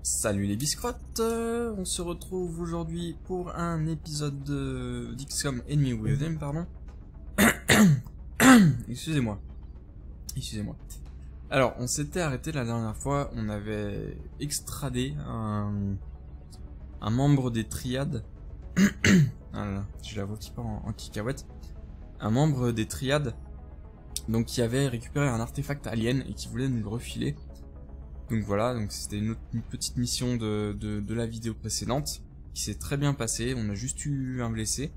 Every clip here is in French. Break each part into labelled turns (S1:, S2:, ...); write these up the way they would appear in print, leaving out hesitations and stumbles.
S1: Salut les biscrottes, on se retrouve aujourd'hui pour un épisode d'XCOM Enemy Within, pardon. Excusez-moi. Alors, on s'était arrêté la dernière fois, on avait extradé un membre des triades. Voilà, j'ai la voix qui part en cacahuète. Un membre des triades, donc qui avait récupéré un artefact alien et qui voulait nous le refiler. Donc voilà, donc c'était une petite mission de la vidéo précédente qui s'est très bien passée. On a juste eu un blessé.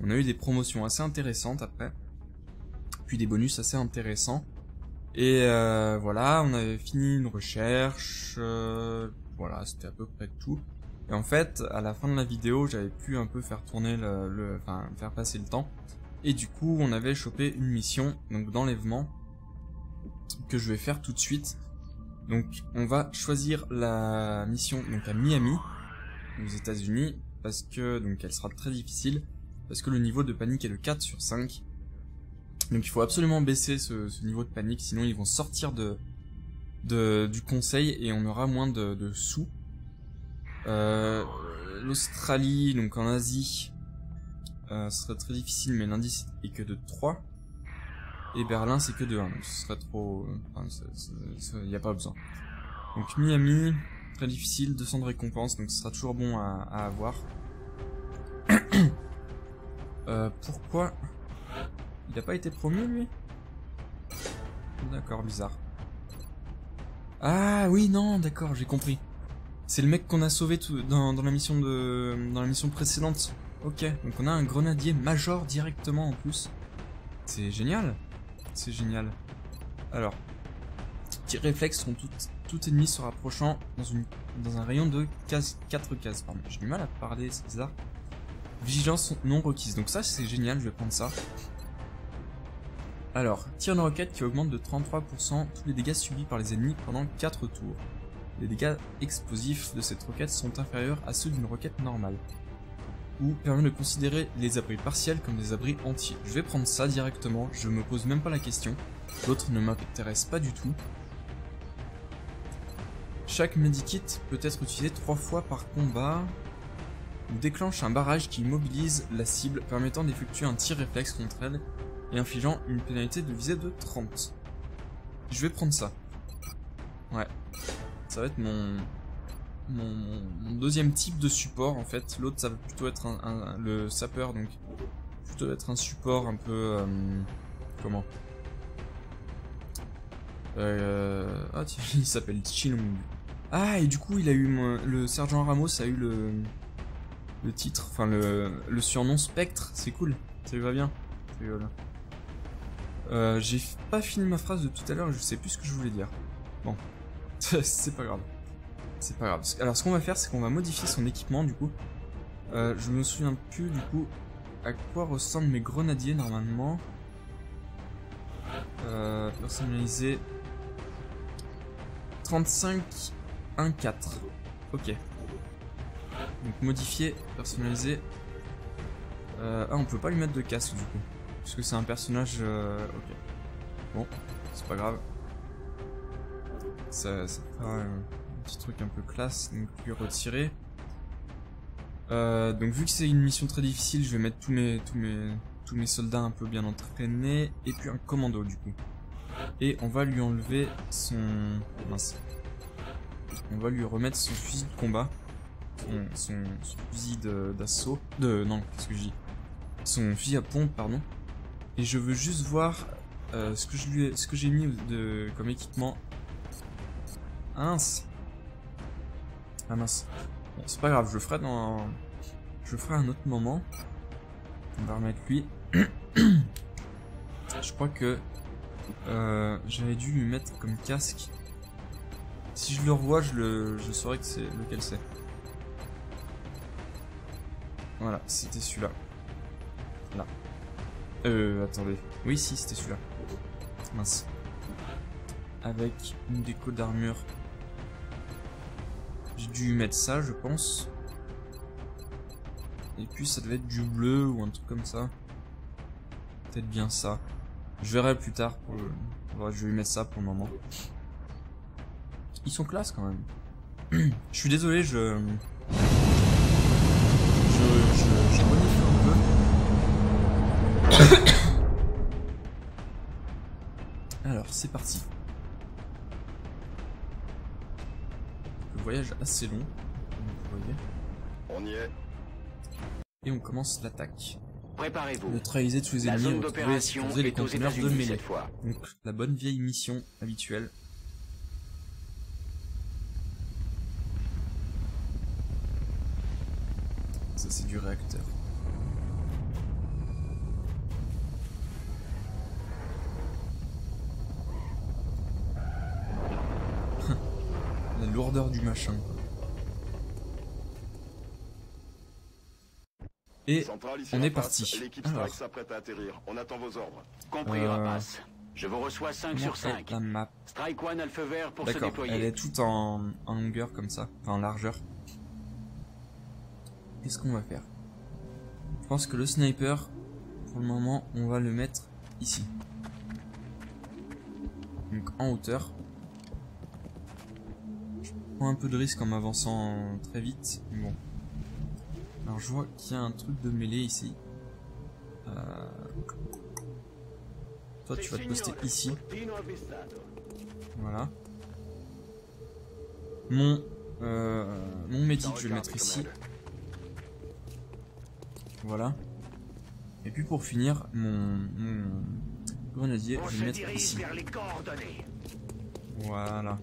S1: On a eu des promotions assez intéressantes après, puis des bonus assez intéressants. Et voilà, on avait fini une recherche. Voilà, c'était à peu près tout. Et en fait, à la fin de la vidéo, j'avais pu un peu faire tourner enfin faire passer le temps. Et du coup, on avait chopé une mission donc d'enlèvement que je vais faire tout de suite. Donc on va choisir la mission donc à Miami, aux États-Unis, parce que donc elle sera très difficile, parce que le niveau de panique est de 4 sur 5. Donc il faut absolument baisser ce niveau de panique, sinon ils vont sortir du conseil et on aura moins de sous. L'Australie, donc en Asie, ce serait très difficile, mais l'indice est que de 3. Et Berlin c'est que de 1, donc ce serait trop... y a pas besoin. Donc Miami, très difficile, 200 de récompense, donc ce sera toujours bon à avoir. Pourquoi il a pas été promu lui? D'accord, bizarre. Ah oui, non, d'accord, j'ai compris. C'est le mec qu'on a sauvé dans la mission précédente. Ok, donc on a un grenadier major directement en plus. C'est génial. C'est génial. Alors, petits réflexes sont tout ennemi se rapprochant dans un rayon de 4 cases. Pardon, j'ai du mal à parler, c'est bizarre. Vigilance non requise. Donc ça, c'est génial, je vais prendre ça. Alors, tir de roquette qui augmente de 33% tous les dégâts subis par les ennemis pendant 4 tours. Les dégâts explosifs de cette roquette sont inférieurs à ceux d'une roquette normale. Ou permet de considérer les abris partiels comme des abris entiers. Je vais prendre ça directement, je me pose même pas la question. L'autre ne m'intéresse pas du tout. Chaque medikit peut être utilisé 3 fois par combat. On déclenche un barrage qui immobilise la cible, permettant d'effectuer un tir réflexe contre elle et infligeant une pénalité de visée de 30. Je vais prendre ça. Ouais. Ça va être mon deuxième type de support en fait. L'autre ça va plutôt être le sapeur, donc plutôt être un support un peu comment ah tiens, il s'appelle Chilong. Ah, et du coup il a eu le sergent Ramos a eu le titre, enfin le surnom Spectre. C'est cool, ça lui va bien, ça lui va bien. J'ai pas fini ma phrase de tout à l'heure et je sais plus ce que je voulais dire. Bon. C'est pas grave. C'est pas grave. Alors ce qu'on va faire, c'est qu'on va modifier son équipement du coup. Je me souviens plus du coup à quoi ressemblent mes grenadiers normalement. Personnalisé 35-1-4. Ok. Donc modifier, personnaliser. Ah, on peut pas lui mettre de casque du coup. Parce que c'est un personnage... ok. Bon, c'est pas grave. Ça fera un petit truc un peu classe, donc lui retirer. Donc vu que c'est une mission très difficile, je vais mettre tous mes soldats un peu bien entraînés, et puis un commando du coup. Et on va lui enlever son... mince. On va lui remettre son fusil de combat, son fusil d'assaut, non, qu'est-ce que je dis? Son fusil à pompe, pardon. Et je veux juste voir ce que j'ai mis comme équipement. Ah mince. Ah mince. Bon, c'est pas grave, je le ferai à un autre moment. On va remettre lui. Je crois que j'avais dû lui mettre comme casque. Si je le revois, je saurai que c'est lequel c'est. Voilà, c'était celui-là. Là. Attendez. Oui, si, c'était celui-là. Mince. Avec une déco d'armure. J'ai dû mettre ça, je pense. Et puis ça devait être du bleu ou un truc comme ça. Peut-être bien ça. Je verrai plus tard. Je vais lui mettre ça pour le moment. Ils sont classe quand même. Je suis désolé, je renifle un peu. Alors, c'est parti. Le voyage assez long, comme vous voyez.
S2: On y est.
S1: Et on commence l'attaque.
S3: Préparez-vous.
S1: Neutraliser tous les
S3: La
S1: ennemis,
S3: zone
S1: retrouver et
S3: d'opération
S1: sécuriser les
S3: est aux
S1: conteneurs de
S3: États-Unis
S1: mêlée.
S3: cette fois.
S1: Donc, la bonne vieille mission habituelle. Ça, c'est du réacteur. La lourdeur du machin. Et
S2: Centrale, ici
S1: on est
S2: Rapace.
S1: parti.
S2: L'équipe
S1: Alors,
S2: Strike s'apprête à atterrir. On attend vos ordres.
S3: Compris, Rapace. Je vous reçois 5 sur
S1: comment est
S3: 5.
S1: la map?
S3: Strike One a le feu vert pour se
S1: D'accord,
S3: déployer.
S1: elle est toute en longueur comme ça, enfin en largeur. Qu'est-ce qu'on va faire? Je pense que le sniper, pour le moment, on va le mettre ici. Donc en hauteur. Je prends un peu de risque en m'avançant très vite, mais bon. Alors je vois qu'il y a un truc de mêlée ici. Toi tu vas te poster ici. Voilà. Mon médic je vais le mettre ici. Voilà. Et puis pour finir, mon grenadier, je vais le mettre ici. Voilà.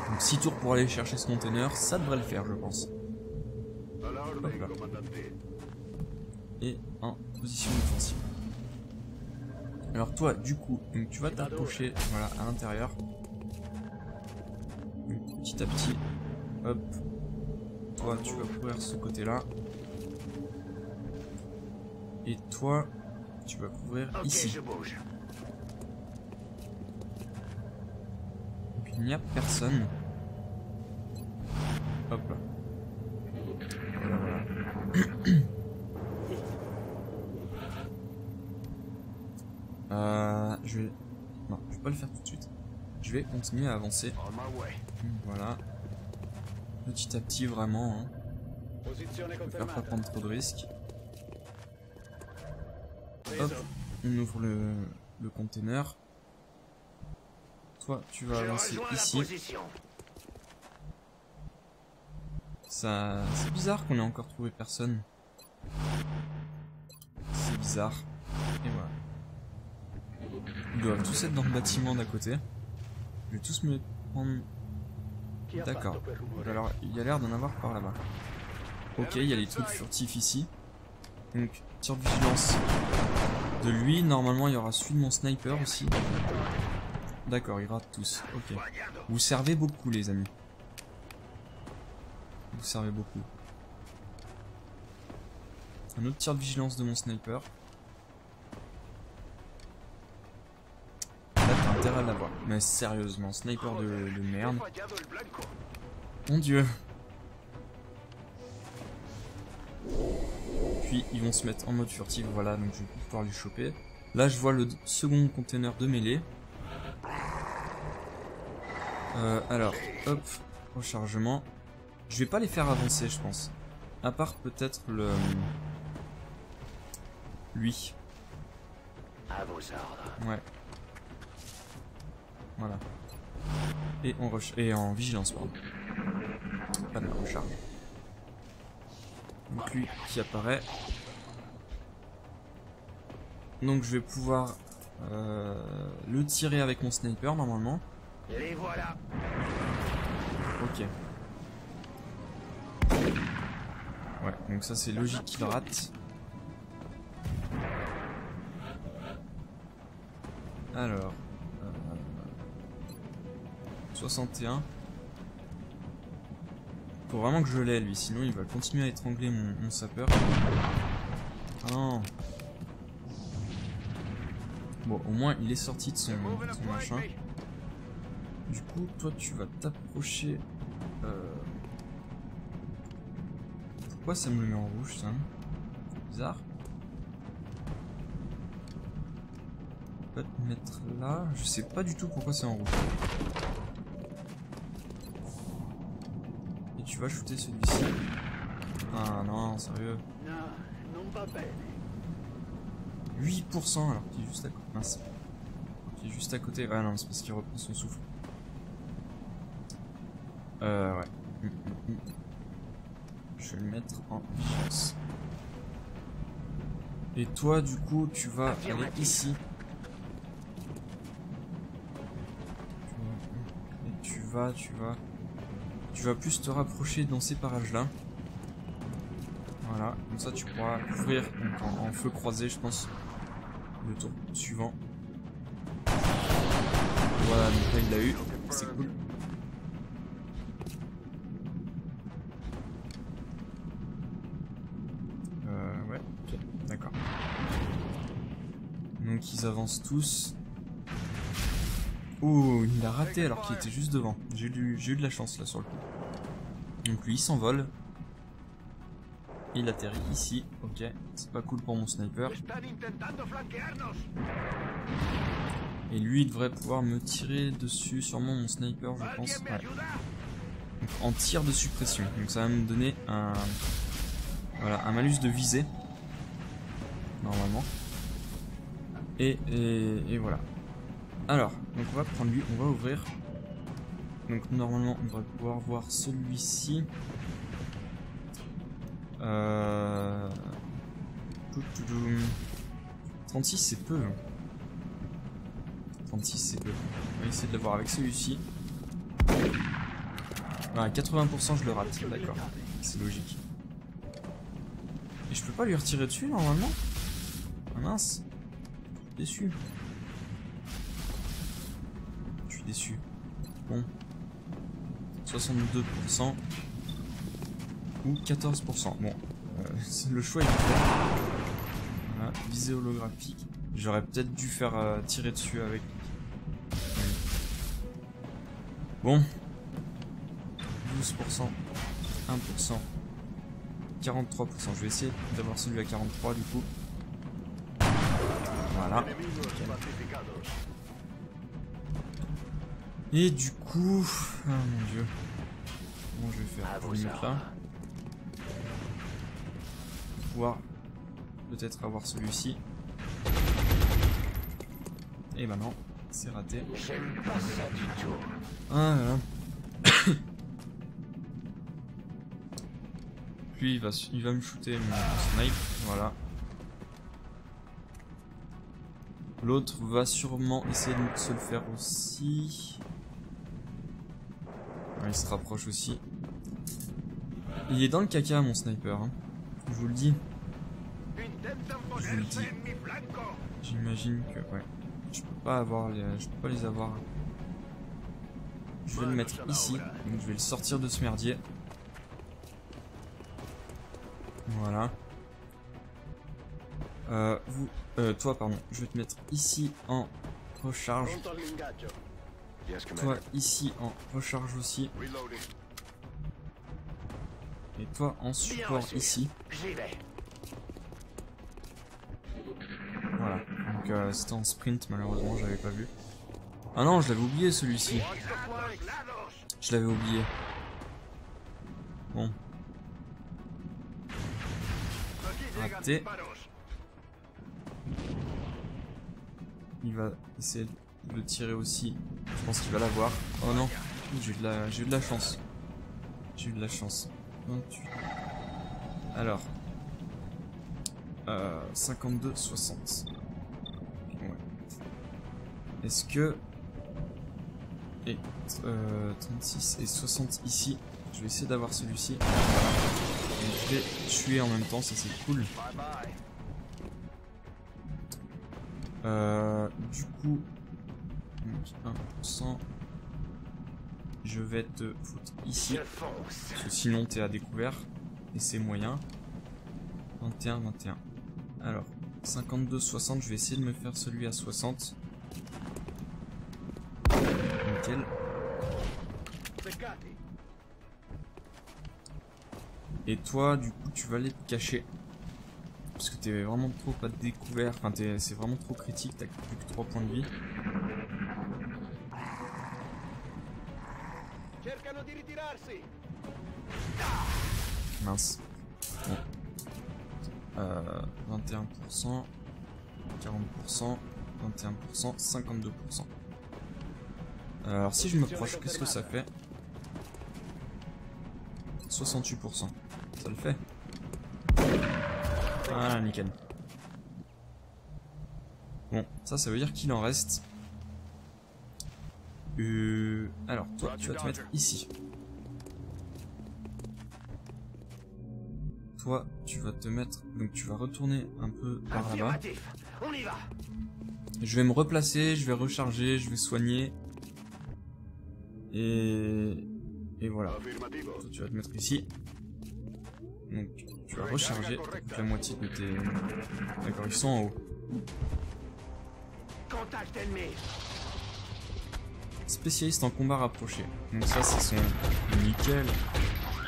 S1: Donc 6 tours pour aller chercher ce container, ça devrait le faire je pense. Hop là. Et en position défensive. Alors toi du coup, donc tu vas t'approcher voilà, à l'intérieur. Petit à petit. Hop. Toi tu vas couvrir ce côté là. Et toi tu vas couvrir ici. Donc il n'y a personne. Hop là. Voilà, voilà. Je vais... Non, je vais pas le faire tout de suite. Je vais continuer à avancer. Voilà. Petit à petit, vraiment. Hein. Je préfère pas prendre trop de risques. Hop, on ouvre le container. Toi, tu vas avancer ici. Ça, c'est bizarre qu'on ait encore trouvé personne. C'est bizarre. Et voilà. Ils doivent tous être dans le bâtiment d'à côté. Je vais tous me prendre... D'accord. Alors, il y a l'air d'en avoir par là-bas. Ok, il y a les trucs furtifs ici. Donc, tir de vigilance de lui. Normalement, il y aura celui de mon sniper aussi. D'accord, ils ratent tous. Ok. Vous servez beaucoup, les amis. Vous servez beaucoup. Un autre tir de vigilance de mon sniper. Là, t'as intérêt à l'avoir. Mais sérieusement, sniper de merde. Mon dieu. Puis, ils vont se mettre en mode furtif. Voilà, donc je vais pouvoir les choper. Là, je vois le second container de mêlée. Alors, hop, rechargement. Je vais pas les faire avancer, je pense. À part peut-être lui.
S3: À vos ordres.
S1: Ouais. Voilà. Et en vigilance, pardon. Pas de recharge. Donc lui qui apparaît. Donc je vais pouvoir le tirer avec mon sniper normalement.
S3: Les voilà.
S1: Ok. Ouais, donc ça c'est logique qu'il rate. Alors... 61. Faut vraiment que je l'aie lui, sinon il va continuer à étrangler mon sapeur. Ah non. Bon, au moins il est sorti de son machin. Du coup, toi tu vas t'approcher... Pourquoi ça me le met en rouge ça? Bizarre. On va te mettre là. Je sais pas du tout pourquoi c'est en rouge. vas shooter celui-ci. Ah non, sérieux. 8% alors qu'il est juste à côté. Mince. Il est juste à côté. Ah non, c'est parce qu'il reprend son souffle. Ouais. Je vais le mettre en vigilance. Et toi, du coup, tu vas aller ici. Et tu vas plus te rapprocher dans ces parages-là. Voilà, comme ça tu pourras couvrir en feu croisé, je pense, le tour suivant. Voilà, donc là il l'a eu, c'est cool. Ouais, ok, d'accord. Donc ils avancent tous. Oh, il a raté alors qu'il était juste devant. J'ai eu de la chance là sur le coup. Donc lui il s'envole. Il atterrit ici, ok, c'est pas cool pour mon sniper. Et lui il devrait pouvoir me tirer dessus, sûrement mon sniper je pense. Ouais. Donc, en tir de suppression, donc ça va me donner un malus de visée. Normalement. Et voilà. Alors, donc on va prendre lui, on va ouvrir. Donc normalement on devrait pouvoir voir celui-ci. 36 c'est peu. 36 c'est peu. On va essayer de le voir avec celui-ci. Ah, 80% je le rate, d'accord. C'est logique. Et je peux pas lui retirer dessus normalement? Ah mince. Je suis déçu. Je suis déçu. Bon. 62%. Ou 14%. Bon, le choix est clair. Voilà, visée holographique. J'aurais peut-être dû faire tirer dessus avec. Bon. 12%. 1%. 43%. Je vais essayer d'avoir celui à 43 du coup. Voilà. Okay. Et du coup... Ah mon dieu. Comment je vais faire? Je vais le mettre là. Pouvoir peut-être avoir celui-ci. Et ben non, c'est raté. Ah là là. Puis il va me shooter mon snipe, voilà. L'autre va sûrement essayer de se le faire aussi. Ouais, il se rapproche aussi. Il est dans le caca mon sniper, hein. Je vous le dis. Je vous le dis. J'imagine que ouais. Je peux pas les avoir. Je vais le mettre ici. Donc je vais le sortir de ce merdier. Voilà. Toi pardon. Je vais te mettre ici en recharge. Toi ici en recharge aussi. Et toi en support ici. Voilà. Donc c'était en sprint malheureusement, j'avais pas vu. Ah non, je l'avais oublié celui-ci. Je l'avais oublié. Bon. Raté. Il va essayer de le tirer aussi. Je pense qu'il va l'avoir. Oh non. J'ai eu de la chance. J'ai eu de la chance. 28. Alors. 52, 60. Ouais. Est-ce que... Et 36 et 60 ici. Je vais essayer d'avoir celui-ci. Voilà. Je vais tuer en même temps, ça c'est cool. Du coup, 1%. Je vais te foutre ici. Parce que sinon t'es à découvert. Et c'est moyen. 21, 21. Alors, 52, 60. Je vais essayer de me faire celui à 60. Nickel. Et toi, du coup, tu vas aller te cacher. Parce que t'es vraiment trop à découvert. Enfin, c'est vraiment trop critique. T'as plus que 3 points de vie. Mince. Bon. 21%, 40%, 21%, 52%. Alors si je m'approche, qu'est-ce que ça fait? 68%. Ça le fait. Voilà, nickel. Bon, ça veut dire qu'il en reste. Alors, toi, tu vas te mettre ici. Toi, tu vas te mettre... Donc, tu vas retourner un peu par là-bas.
S3: On y va.
S1: Je vais me replacer, je vais recharger, je vais soigner. Et voilà.
S2: Affirmativo.
S1: Toi, tu vas te mettre ici. Donc, tu vas recharger. T'as la moitié de tes... D'accord, ils sont en haut.
S3: Contact ennemi.
S1: Spécialiste en combat rapproché. Donc ça, c'est son... Nickel.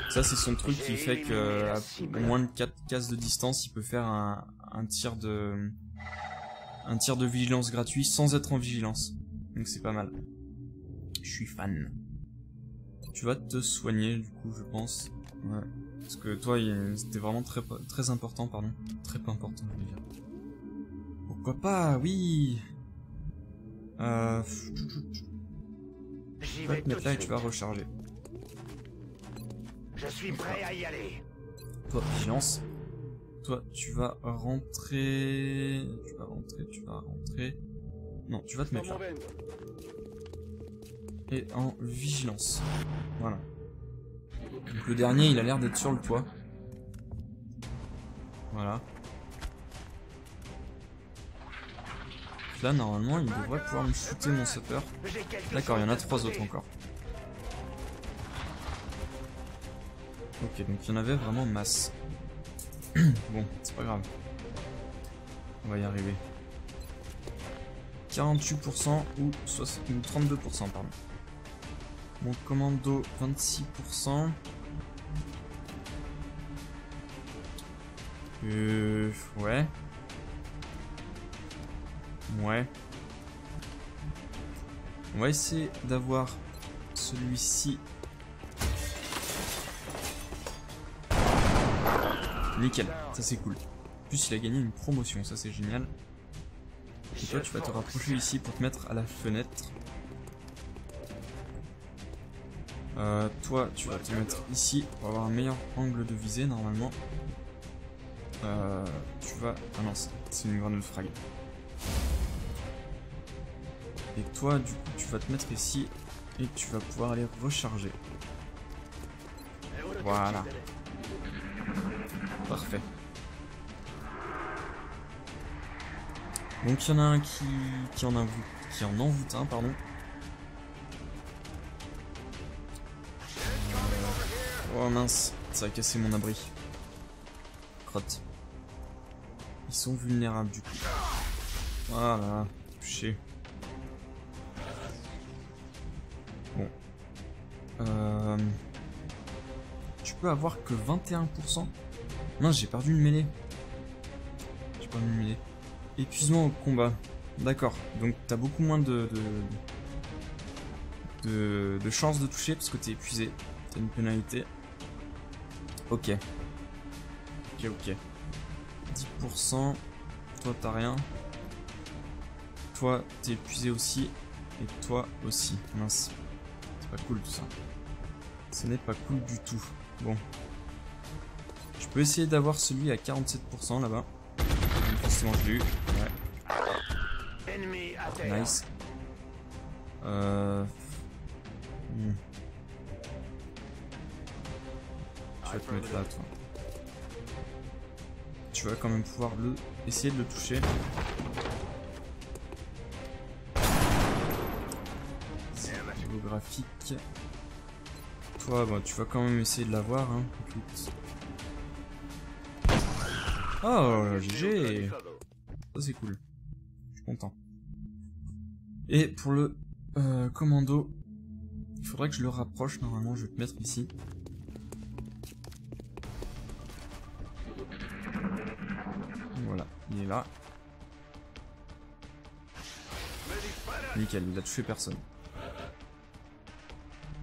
S1: Ça, c'est son truc qui fait que à moins de 4 cases de distance, il peut faire un tir de... Un tir de vigilance gratuit sans être en vigilance. Donc c'est pas mal. Je suis fan. Tu vas te soigner, du coup, je pense. Ouais. Parce que toi, c'était vraiment très important, pardon. Très peu important, je veux dire. Pourquoi pas, oui. Tu vas te mettre là et tu vas recharger.
S3: Je suis prêt à y aller.
S1: Toi, vigilance. Toi, tu vas rentrer... Tu vas rentrer... Non, tu vas te mettre là. Et en vigilance. Voilà. Donc le dernier, il a l'air d'être sur le toit. Voilà. Donc là, normalement, il devrait pouvoir me shooter mon sapeur. D'accord, il y en a 3 autres encore. Ok, donc il y en avait vraiment masse. Bon, c'est pas grave. On va y arriver. 48% ou 32%, pardon. Mon commando, 26%. Ouais. Ouais. On va essayer d'avoir celui-ci. Nickel, ça c'est cool. En plus, il a gagné une promotion, ça c'est génial. Et toi, tu vas te rapprocher ici pour te mettre à la fenêtre. Toi, tu vas te mettre ici pour avoir un meilleur angle de visée normalement. Tu vas... Ah non, c'est une grenade frag. Et toi, du coup, tu vas te mettre ici et tu vas pouvoir aller recharger. Voilà. Parfait. Donc il y en a un qui en envoûte un, pardon. Oh mince, ça a cassé mon abri. Crotte. Ils sont vulnérables du coup. Voilà, touché. Bon. Tu peux avoir que 21%. Mince, j'ai perdu une mêlée. J'ai perdu une mêlée. Épuisement au combat. D'accord. Donc t'as beaucoup moins de chances de toucher parce que t'es épuisé. T'as une pénalité. Ok. Ok. 10%. Toi t'as rien. Toi t'es épuisé aussi. Et toi aussi. Mince. C'est pas cool tout ça. Ce n'est pas cool du tout. Bon. Je peux essayer d'avoir celui à 47% là-bas. Forcément je l'ai eu. Ouais. Nice. Tu vas te mettre là, toi. Tu vas quand même pouvoir essayer de le toucher. C'est graphique. Toi, bah, tu vas quand même essayer de l'avoir. Hein. Oh, GG. Ça c'est cool. Je suis content. Et pour le commando, il faudrait que je le rapproche. Normalement, je vais te mettre ici. Voilà, il est là. Nickel, il a touché personne.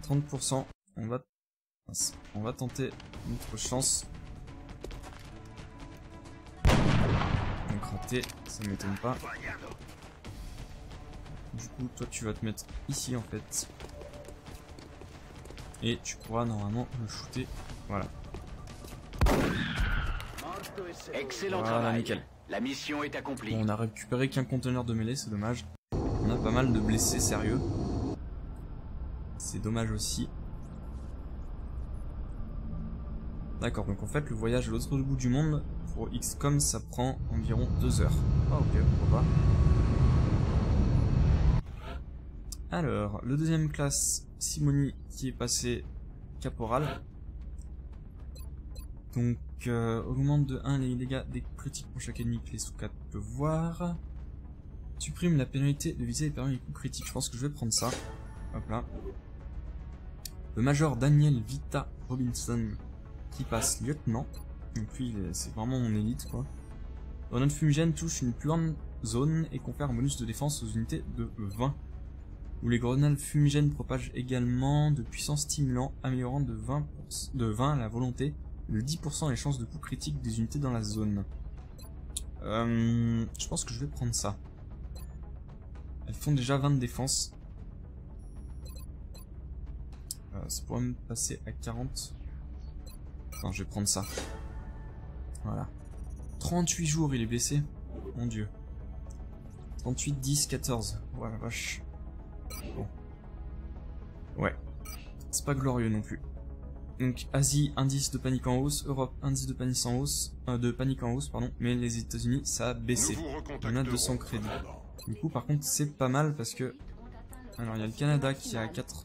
S1: 30%, on va Mince. On va tenter notre chance. Donc raté, ça m'étonne pas. Du coup, toi tu vas te mettre ici en fait. Et tu pourras normalement le shooter. Voilà.
S3: Excellent
S1: Voilà,
S3: travail.
S1: nickel.
S3: La mission est accomplie.
S1: Bon, on a récupéré qu'un conteneur de mêlée, c'est dommage. On a pas mal de blessés sérieux. C'est dommage aussi. D'accord, donc en fait le voyage à l'autre bout du monde pour XCOM ça prend environ 2 heures. Ah ok, pourquoi pas. Alors, le deuxième classe, Simoni qui est passé caporal. Donc augmente de 1 les dégâts des critiques pour chaque ennemi que les sous-4 peuvent voir. Supprime la pénalité de viser et permet les coups critiques. Je pense que je vais prendre ça. Hop là. Le major Daniel Vita Robinson qui passe lieutenant. Donc lui c'est vraiment mon élite quoi. Grenade fumigène touche une plus grande zone et confère un bonus de défense aux unités de 20. Où les grenades fumigènes propagent également de puissants stimulants améliorant de 20 la volonté et de 10% les chances de coups critiques des unités dans la zone. Je pense que je vais prendre ça. Elles font déjà 20 de défense. Ça pourrait me passer à 40. Non, je vais prendre ça. Voilà. 38 jours il est blessé. Mon dieu. 38, 10, 14. Ouais la vache. Bon. Ouais. C'est pas glorieux non plus. Donc Asie, indice de panique en hausse. Europe, indice de panique en hausse. Pardon. Mais les États-Unis, ça a baissé. On a 200 crédits. Du coup, par contre, c'est pas mal parce que... Alors, il y a le Canada qui a 4.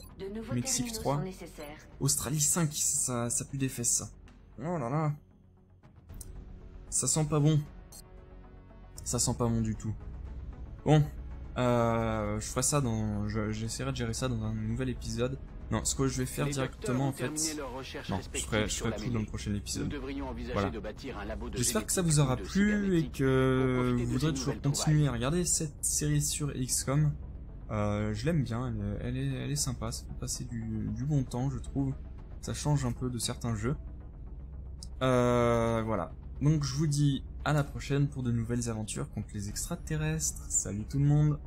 S1: Mexique 3. Australie 5. Ça pue des fesses, ça. Oh là là. Ça sent pas bon. Ça sent pas bon du tout. Bon. Je ferai ça dans... J'essaierai de gérer ça dans un nouvel épisode. Non, ce que je vais faire directement en fait... Non, je ferai tout dans le prochain épisode. Voilà. J'espère que ça vous aura plu et que vous voudrez toujours continuer à regarder cette série sur XCOM. Je l'aime bien, elle est sympa, ça fait passer du bon temps je trouve. Ça change un peu de certains jeux. Voilà. Donc je vous dis à la prochaine pour de nouvelles aventures contre les extraterrestres. Salut tout le monde!